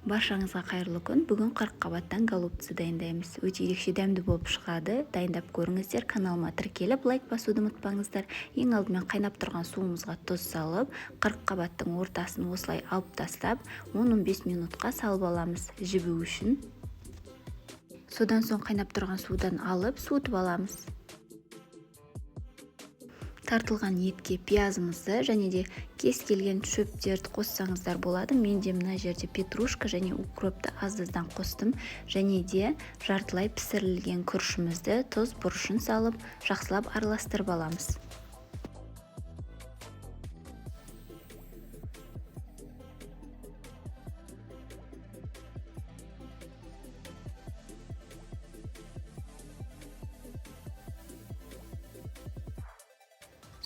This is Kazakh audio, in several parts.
Баршаңызға қайырлы күн. Бүгін қырыққабаттан голубцы дайындаймыз. Өте ерекше дәмді болып шығады. Дайындап көріңіздер. Каналыма тіркеліп, лайк басуды ұмытпаңыздар. Ең алдымен қайнап тұрған суымызға тұз салып, қырыққабаттың ортасын осылай алып тастап, 10-15 минутқа салып аламыз, жібу үшін. Содан соң қайнап тұрған судан алып, суытып аламыз. Тартылған етке пиязымызды және де кез келген шөптерді қоссаңыздар болады. Мен де мына жерде петрушка және укропты аз-аздан қостым. Және де жартылай пісірілген күрішімізді тұз бұрышын салып, жақсылап араластырып аламыз.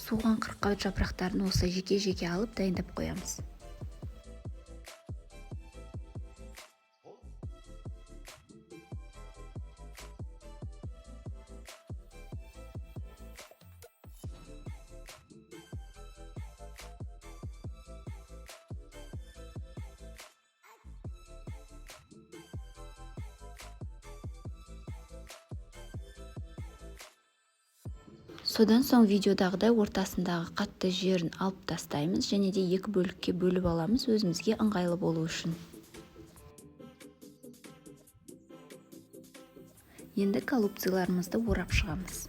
Суған қырыққабат жапырақтарын осылай жеке-жеке алып дайындап қоямыз. Содан соң видеодағыдай ортасындағы қатты жерін алып тастаймыз және де екі бөлікке бөліп аламыз, өзімізге ыңғайлы болу үшін. Енді голубцыларымызды орап шығамыз.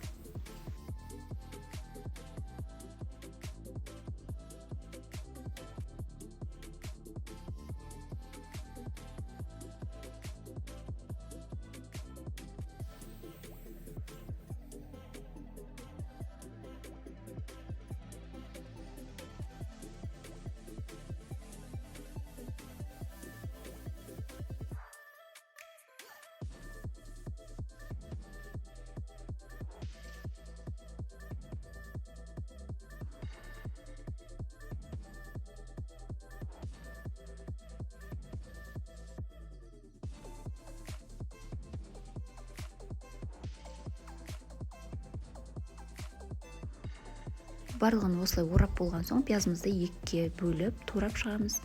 Барлығын осылай орап болған соң пиязымызды екіге бөліп турап шығамыз.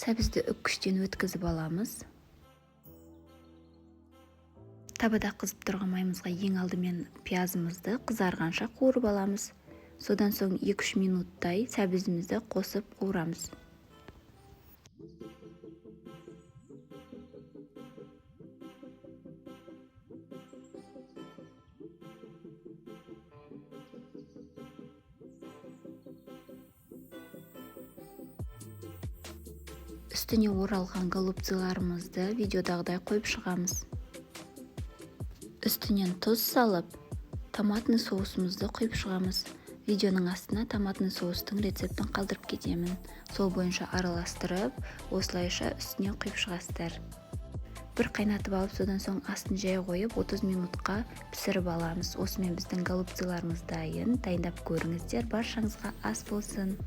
Сәбізді үккіштен өткізіп аламыз. Табада қызып тұрған маймызға ең алдымен пиязымызды қызарғанша қуырып аламыз. Содан соң 2-3 минуттай сәбізімізді қосып қуырамыз. Үстіне оралған голубцыларымызды видеодағыдай қойып шығамыз. Үстінен тұз салып, томатный соусымызды құйып шығамыз. Видеоның астына томатный соустың рецептін қалдырып кетемін. Сол бойынша араластырып, осылайша үстіне құйып шығасыздар. Бір қайнатып алып, содан соң астын жай қойып 30 минутқа пісіріп аламыз. Осымен біздің голубцыларымыз дайын. Дайындап көріңіздер, баршаңызға ас болсын.